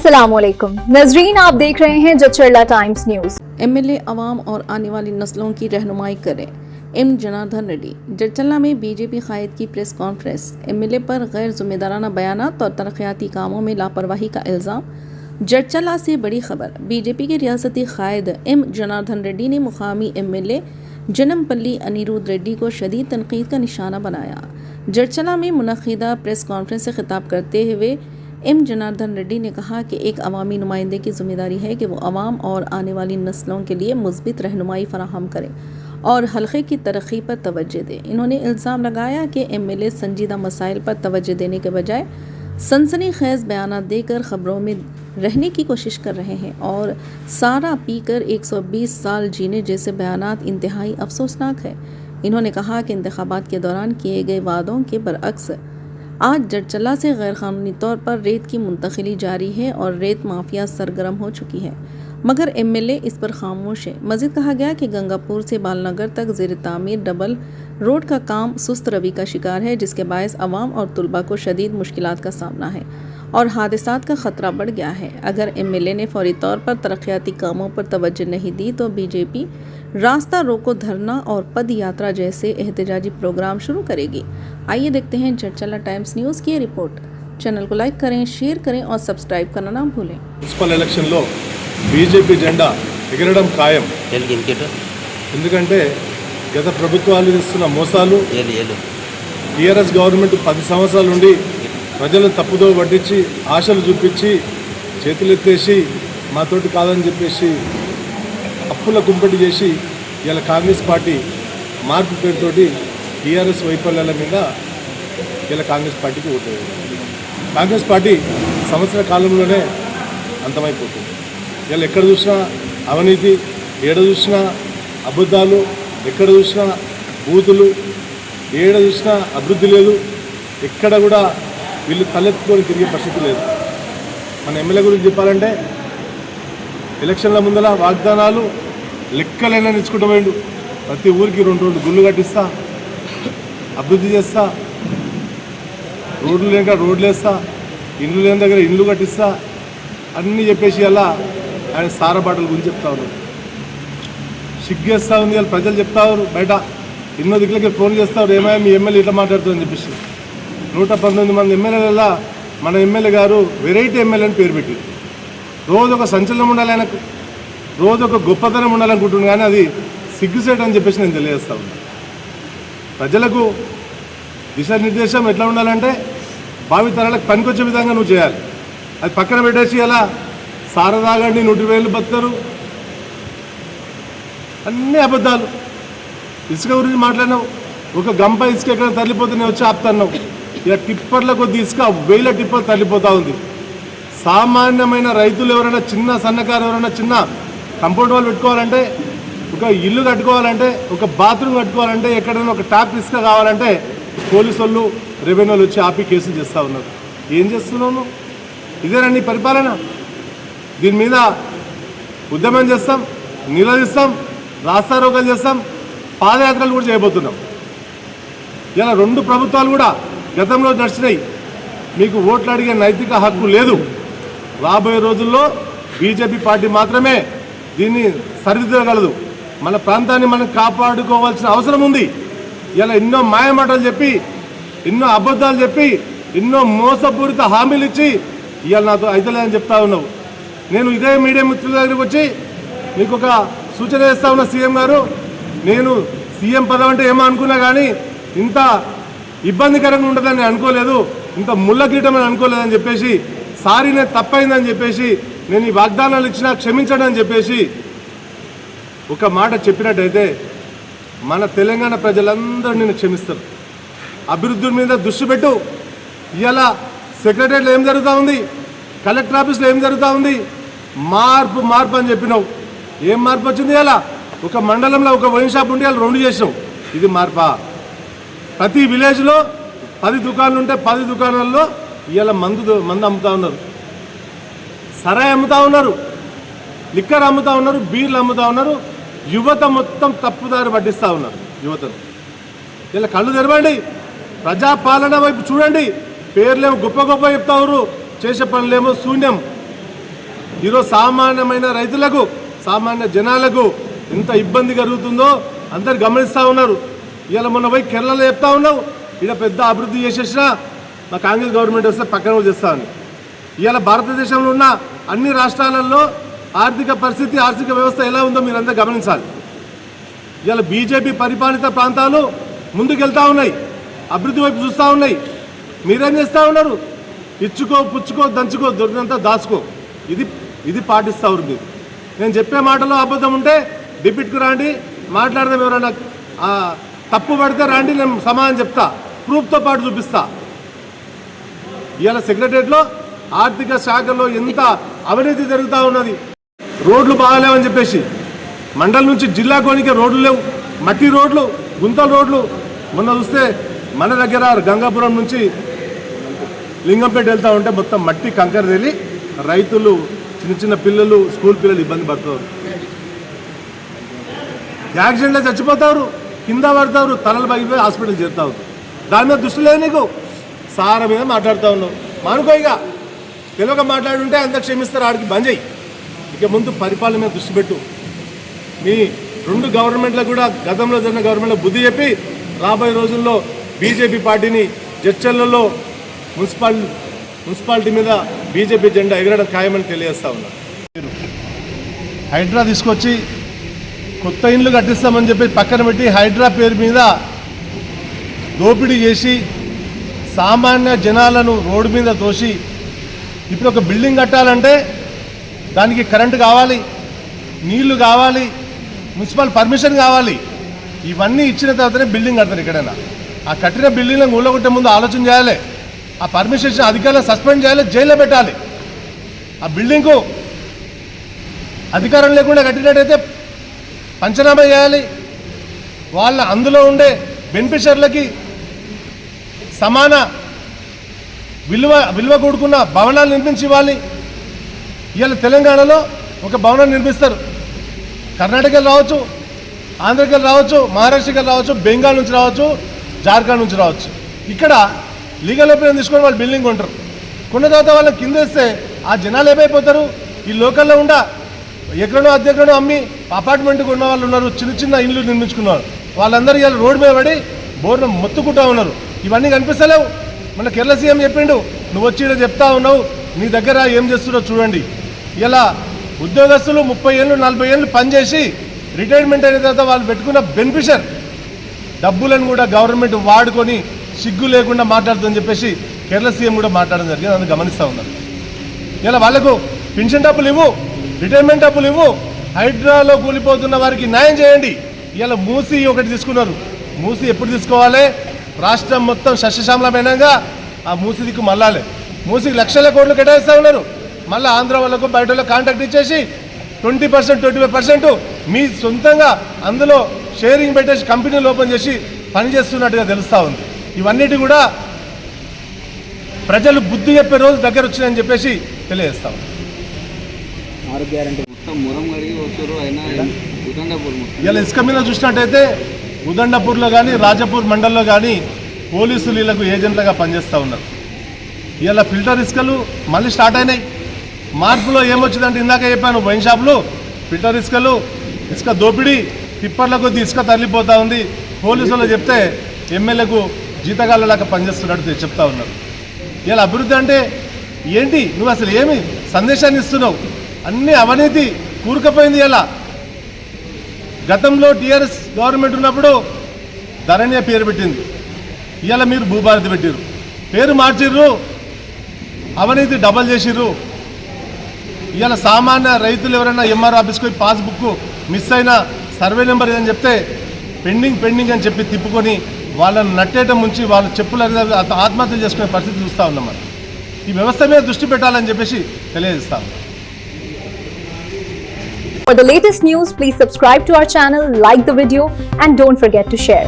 अस्सलामुअलैकुम नजरीन, आप देख रहे हैं जचरला टाइम्स न्यूज। एमएलए अवाम और आने वाली नस्लों की रहनुमाई करें। एम जनार्दन रेड्डी। जचरला में बीजेपी कायद की प्रेस कॉन्फ्रेंस। एमएलए पर गैर जिम्मेदाराना बयानात और तरक्याती कामों में लापरवाही का इल्ज़ाम। जचरला से बड़ी खबर। बीजेपी के रियासती कायद एम जनार्दन रेड्डी ने मुकामी एमएलए जनमपल्ली अनिरुद्ध रेड्डी को शदीद तनकीद का निशाना बनाया। जचरला में मुनक़िदा प्रेस कॉन्फ्रेंस से खिताब करते हुए एम जनार्दन रेड्डी ने कहा कि एक अवामी नुमाइंदे की जिम्मेदारी है कि वो अवाम और आने वाली नस्लों के लिए मुस्बित रहनुमाई फराहम करें और हल्के की तरक्की पर तवज्जो दें। इन्होंने इल्ज़ाम लगाया कि एमएलए संजीदा मसाइल पर तवज्जो देने के बजाय सनसनीखेज़ बयान देकर ख़बरों में रहने की कोशिश कर रहे हैं और सारा पीकर 120 साल जीने जैसे बयानात इंतहाई अफसोसनाक है। इन्होंने कहा कि इंतखाबात के दौरान किए गए वादों के बरअक्स आज जचरला से गैर कानूनी तौर पर रेत की मुंतकिली जारी है और रेत माफिया सरगर्म हो चुकी है, मगर एमएलए इस पर खामोश है। मजीद कहा गया कि गंगापुर से बालनगर तक ज़ेर तामीर डबल रोड का काम सुस्त रवि का शिकार है, जिसके बायस अवाम और तुलबा को शदीद मुश्किलात का सामना है और हादसात का ख़तरा बढ़ गया है। अगर एमएलए ने फौरी तौर पर तरक्याती कामों पर तवज्जो नहीं दी तो बीजेपी रास्ता रोको धरना और पद यात्रा जैसे एहतजाजी प्रोग्राम शुरू करेगी। आइए देखते हैं जचरला टाइम्स न्यूज़ की रिपोर्ट। चैनल को लाइक करें, शेयर करें और सब्सक्राइब करना ना भूलें। మున్సిపల్ ఎలక్షన్లో బీజేపీ జెండా ఎగరడం ఖాయం. ఎందుకంటే గత ప్రభుత్వాలు చేస్తున్న మోసాలు, టీఆర్ఎస్ గవర్నమెంట్ 10 సంవత్సరాల నుండి ప్రజలను తప్పుదో పట్టించి ఆశలు చూపించి చేతులెత్తేసి మాతోటి కాదని చెప్పేసి అప్పుల కుంపటి చేసి ఇలా కాంగ్రెస్ పార్టీ మార్పు పేరుతోటి టీఆర్ఎస్ వైఫల్యాల మీద ఇలా కాంగ్రెస్ పార్టీకి ఓటు వేయాలి. కాంగ్రెస్ పార్టీ సంవత్సర కాలంలోనే అంతమైపోతుంది. ఇలా ఎక్కడ చూసినా అవినీతి, ఏడ చూసినా అబద్ధాలు, ఎక్కడ చూసినా బూతులు, ఏడ చూసినా అభివృద్ధి లేదు. ఎక్కడ కూడా వీళ్ళు తలెత్తుకొని తిరిగే పరిస్థితి లేదు. మన ఎమ్మెల్యే గురించి చెప్పాలంటే ఎలక్షన్ల ముందర వాగ్దానాలు లెక్కలైనా నిచ్చుకుంటూ పోయిండు. ప్రతి ఊరికి 2 గుళ్ళు కట్టిస్తా, అభివృద్ధి చేస్తా, రోడ్లు లేక రోడ్లు వేస్తా, ఇండ్లు లేని దగ్గర ఇండ్లు కట్టిస్తా అన్నీ చెప్పేసి అలా ఆయన సారబాటల గురించి చెప్తా ఉన్నారు. సిగ్గేస్తూ ఉంది. వాళ్ళు ప్రజలు చెప్తా ఉన్నారు, బయట ఎన్నో దిక్కులకి ఫోన్ చేస్తారు, ఏమైనా మీ ఎమ్మెల్యే ఇట్లా మాట్లాడుతుందని చెప్పేసి. 119 మంది ఎమ్మెల్యేలలో మన ఎమ్మెల్యే గారు వెరైటీ ఎమ్మెల్యే అని పేరు పెట్టారు. రోజు ఒక సంచలనం ఉండాలి, ఆయనకు రోజు ఒక గొప్పతనం ఉండాలనుకుంటున్నాను, కానీ అది సిగ్గుసేట్ అని చెప్పేసి నేను తెలియజేస్తా ఉన్నాను. ప్రజలకు దిశానిర్దేశం ఎట్లా ఉండాలంటే భావితరాలకు పనికొచ్చే విధంగా నువ్వు చేయాలి. అది పక్కన పెట్టేసి అలా సారదాగండి 100,000 బతారు, అన్నీ అబద్ధాలు. ఇసుక గురించి మాట్లాడినావు, ఒక గంప ఇసుక ఎక్కడ తరలిపోతే నేను వచ్చి ఆపుతున్నావు. ఇక టిప్పర్ల కొద్ది ఇసుక 1000 టిప్పర్ తరలిపోతూ ఉంది. సామాన్యమైన రైతులు ఎవరైనా చిన్న సన్నకారు ఎవరైనా చిన్న కంపౌండ్ వాళ్ళు పెట్టుకోవాలంటే, ఒక ఇల్లు కట్టుకోవాలంటే, ఒక బాత్రూమ్ కట్టుకోవాలంటే, ఎక్కడైనా ఒక ట్యాప్ ఇసుక కావాలంటే పోలీసు వాళ్ళు, రెవెన్యూ వాళ్ళు వచ్చి ఆపి కేసులు చేస్తూ ఉన్నారు. ఏం చేస్తున్నావు? ఇదేనా నీ పరిపాలన? దీని మీద ఉద్యమం చేస్తాం, నిలదీస్తాం, రాస్తారోకలు చేస్తాం, పాదయాత్రలు కూడా చేయబోతున్నాం. ఇలా 2 ప్రభుత్వాలు కూడా గతంలో నడిచినాయి. మీకు ఓట్లు అడిగే నైతిక హక్కు లేదు. రాబోయే రోజుల్లో బీజేపీ పార్టీ మాత్రమే దీన్ని సరిదిద్దగలదు. మన ప్రాంతాన్ని మనం కాపాడుకోవాల్సిన అవసరం ఉంది. ఇలా ఎన్నో మాయమాటలు చెప్పి, ఎన్నో అబద్ధాలు చెప్పి, ఎన్నో మోసపూరిత హామీలు ఇచ్చి ఇవాళ నాతో అయితలేదని చెప్తా ఉన్నావు. నేను ఇదే మీడియా మిత్రుల దగ్గరికి వచ్చి మీకు ఒక సూచన చేస్తా ఉన్నా, సీఎం గారు, నేను సీఎం పదం అంటే ఏమో అనుకున్నా, కానీ ఇంత ఇబ్బందికరంగా ఉంటుందని అనుకోలేదు, ఇంత ముళ్ళగీయటం అని అనుకోలేదని చెప్పేసి, సారీ నేను తప్పైందని చెప్పేసి, నేను ఈ వాగ్దానాలు ఇచ్చినా క్షమించడం అని చెప్పేసి ఒక మాట చెప్పినట్టయితే మన తెలంగాణ ప్రజలందరూ నిన్ను క్షమిస్తారు. అభివృద్ధి మీద దృష్టి పెట్టు. ఇవాళ సెక్రటరీలో ఏం జరుగుతూ ఉంది, కలెక్టర్ ఆఫీస్లో ఏం జరుగుతూ ఉంది, మార్పు మార్పు అని చెప్పినావు. ఏం మార్పు వచ్చింది? ఇలా ఒక మండలంలో ఒక వైన్ షాప్ ఉంటే వాళ్ళు 2 చేసినావు. ఇది మార్పా? ప్రతి విలేజ్లో 10 దుకాణాలు ఉంటే 10 దుకాణాల్లో ఇవాళ మందు అమ్ముతూ ఉన్నారు, సరాయి అమ్ముతూ ఉన్నారు, లిక్కర్ అమ్ముతూ ఉన్నారు, బీర్లు అమ్ముతూ ఉన్నారు. యువత మొత్తం తప్పుదారి పట్టిస్తూ ఉన్నారు. యువతను ఇలా కళ్ళు తెరవండి, ప్రజాపాలన వైపు చూడండి. పేర్లేమో గొప్ప గొప్ప చెప్తారు, చేసే పనులేమో శూన్యం. ఈరోజు సామాన్యమైన రైతులకు సామాన్య జనాలకు ఎంత ఇబ్బంది కలుగుతుందో అందరు గమనిస్తూ ఉన్నారు. ఇలా మొన్న పోయి కేరళలో చెప్తా ఉన్నావు, ఇక్కడ పెద్ద అభివృద్ధి చేసేసినా మా కాంగ్రెస్ గవర్నమెంట్ వస్తే పక్కన చేస్తా ఉంది. ఇవాళ భారతదేశంలో ఉన్న అన్ని రాష్ట్రాలలో ఆర్థిక పరిస్థితి ఆర్థిక వ్యవస్థ ఎలా ఉందో మీరంతా గమనించాలి. ఇవాళ బీజేపీ పరిపాలిత ప్రాంతాలు ముందుకెళ్తా ఉన్నాయి, అభివృద్ధి వైపు చూస్తూ ఉన్నాయి. మీరేం చేస్తూ ఉన్నారు? ఇచ్చుకో పుచ్చుకో దంచుకో దొరికినంత దాచుకో, ఇది పాటిస్తారు మీరు. నేను చెప్పే మాటలో అబద్ధం ఉంటే డిబిట్కు రాండి, మాట్లాడదాం. ఎవరైనా తప్పు పడితే రాండి, నేను సమాధానం చెప్తా, ప్రూఫ్తో పాటు చూపిస్తా. ఇవాళ సెక్రటరియట్లో ఆర్థిక శాఖలో ఎంత అవినీతి జరుగుతూ ఉన్నది. రోడ్లు బాగాలేవని చెప్పేసి మండలం నుంచి జిల్లా కోనికే రోడ్లు లేవు, మట్టి రోడ్లు, గుంతల రోడ్లు. మొన్న చూస్తే మన దగ్గర గంగాపురం నుంచి లింగంపేట వెళ్తూ ఉంటే మొత్తం మట్టి కంకర తేలి రైతులు, చిన్న చిన్న పిల్లలు, స్కూల్ పిల్లలు ఇబ్బంది పడతారు. యాక్సిడెంట్లో చచ్చిపోతారు, కింద పడతారు, తలలు పగిలిపోయి హాస్పిటల్ చేరుతావు. దాని మీద దృష్టి లేదు నీకు. సార మీద మాట్లాడుతూ ఉన్నావు. మానుకో, ఇక తెలుగుగా మాట్లాడుంటే అంత క్షమిస్తారు, ఆడికి బంద్ చేయి. ఇక ముందు పరిపాలన మీద దృష్టి పెట్టు. మీ 2 గవర్నమెంట్లకు కూడా గతంలో జరిగిన గవర్నమెంట్లో బుద్ధి చెప్పి రాబోయే రోజుల్లో బీజేపీ పార్టీని జడ్చర్లలో మున్సిపాలిటీ మీద బీజేపీ జెండా ఎగరడం ఖాయమని తెలియజేస్తా ఉన్నారు. హైడ్రా తీసుకొచ్చి కొత్త ఇండ్లు కట్టిస్తామని చెప్పి పక్కన పెట్టి హైడ్రా పేరు మీద దోపిడీ చేసి సామాన్య జనాలను రోడ్డు మీద తోసి ఇప్పుడు ఒక బిల్డింగ్ కట్టాలంటే దానికి కరెంటు కావాలి, నీళ్లు కావాలి, మున్సిపల్ పర్మిషన్ కావాలి. ఇవన్నీ ఇచ్చిన తర్వాతనే బిల్డింగ్ కడతారు. ఎక్కడైనా ఆ కట్టిన బిల్డింగ్లను ఊళ్ళగొట్టే ముందు ఆలోచన చేయాలి. ఆ పర్మిషన్ ఇచ్చిన అధికారులను సస్పెండ్ చేయాలి, జైల్లో పెట్టాలి. ఆ బిల్డింగ్కు అధికారం లేకుండా కట్టినట్టయితే పంచనామా చేయాలి. వాళ్ళ అందులో ఉండే బెనిఫిషర్లకి సమాన విలువ కూడుకున్న భవనాలు నిర్మించి ఇవ్వాలి. ఇవాళ తెలంగాణలో ఒక భవనం నిర్మిస్తారు, కర్ణాటకలో రావచ్చు, ఆంధ్రకి రావచ్చు, మహారాష్ట్రకి రావచ్చు, బెంగాల్ నుంచి రావచ్చు, జార్ఖండ్ నుంచి రావచ్చు. ఇక్కడ లీగల్ ఒపీనియన్ తీసుకొని వాళ్ళు బిల్డింగ్ కొంటారు. కొన్న తర్వాత వాళ్ళని కింద వేస్తే ఆ జనాలు ఏమైపోతారు? ఈ లోకల్లో ఉండ ఎక్కడో అద్దెక్కడో అమ్మి అపార్ట్మెంట్కి ఉన్న వాళ్ళు ఉన్నారు, చిన్న చిన్న ఇల్లు నిర్మించుకున్నారు. వాళ్ళందరూ ఇలా రోడ్డు మీద పడి బోర్ను మొత్తుకుంటూ ఉన్నారు. ఇవన్నీ కనిపిస్తలేవు. మన కేరళ సీఎం చెప్పిండు, నువ్వు వచ్చి ఇక్కడ చెప్తా ఉన్నావు, నీ దగ్గర ఏం చేస్తున్నారో చూడండి. ఇలా ఉద్యోగస్తులు 30 ఏళ్ళు 40 ఏళ్ళు పనిచేసి రిటైర్మెంట్ అయిన తర్వాత వాళ్ళు పెట్టుకున్న బెనిఫిషర్ డబ్బులను కూడా గవర్నమెంట్ వాడుకొని సిగ్గు లేకుండా మాట్లాడుతుందని చెప్పేసి కేరళ సీఎం కూడా మాట్లాడడం జరిగింది. అందుకు గమనిస్తూ ఉన్నారు. ఇలా వాళ్ళకు పెన్షన్ డబ్బులు ఇవ్వు, రిటైర్మెంట్ డబ్బులు ఇవ్వు, హైడ్రాలో కూలిపోతున్న వారికి న్యాయం చేయండి. ఇలా మూసి ఒకటి తీసుకున్నారు. మూసి ఎప్పుడు తీసుకోవాలి? రాష్ట్రం మొత్తం సస్యశ్యామలమైనగా ఆ మూసి దిక్కు మళ్ళాలి. మూసికి లక్షల కోట్లు కేటాయిస్తూ ఉన్నారు. మళ్ళీ ఆంధ్ర వాళ్ళకు బయట వాళ్ళకు కాంట్రాక్ట్ ఇచ్చేసి 20% 25% మీ సొంతంగా అందులో షేరింగ్ పెట్టేసి కంపెనీలు ఓపెన్ చేసి పనిచేస్తున్నట్టుగా తెలుస్తూ ఉంది. ఇవన్నిటి కూడా ప్రజలు బుద్ధి చెప్పే రోజు దగ్గర వచ్చిందని చెప్పేసి తెలియజేస్తాం. ఇలా ఇసుక మీద చూసినట్టయితే ఉదండపూర్లో కానీ రాజపూర్ మండల్లో కానీ పోలీసులు వీళ్ళకు ఏజెంట్లుగా పనిచేస్తూ ఉన్నారు. ఇలా ఫిల్టర్ ఇసుకలు మళ్ళీ స్టార్ట్ అయినాయి. మార్పులో ఏమొచ్చిందంటే ఇందాక చెప్పాను, వైన్ షాపులు, ఫిల్టర్ ఇసుకలు, ఇసుక దోపిడీ, టిప్పర్ల కొద్ది ఇసుక తరలిపోతూ ఉంది. పోలీసులు చెప్తే ఎమ్మెల్యేకు జీతగాళ్ళలాగా పనిచేస్తున్నట్టు చెప్తా ఉన్నారు. ఇలా అభివృద్ధి అంటే ఏంటి? నువ్వు అసలు ఏమి సందేశాన్ని ఇస్తున్నావు? అన్నీ అవినీతి కూరుకుపోయింది. ఇలా గతంలో టీఆర్ఎస్ గవర్నమెంట్ ఉన్నప్పుడు ధరణ్య పేరు పెట్టింది, ఇవాళ మీరు భూభారతి పెట్టిర్రు, పేరు మార్చిర్రు, అవినీతి డబల్ చేసిర్రు. ఇవాళ సామాన్య రైతులు ఎవరైనా ఎంఆర్ ఆఫీస్కి పోయి పాస్బుక్ మిస్ అయినా సర్వే నెంబర్ ఏదని చెప్తే పెండింగ్ అని చెప్పి తిప్పుకొని వాళ్ళని నట్టేయటం ముంచి వాళ్ళు చెప్పులు ఆత్మహత్యలు చేసుకునే పరిస్థితి చూస్తూ ఉన్నాం. మనం ఈ వ్యవస్థ మీద దృష్టి పెట్టాలని చెప్పేసి తెలియజేస్తాం. For the latest news, please subscribe to our channel, like the video, and don't forget to share.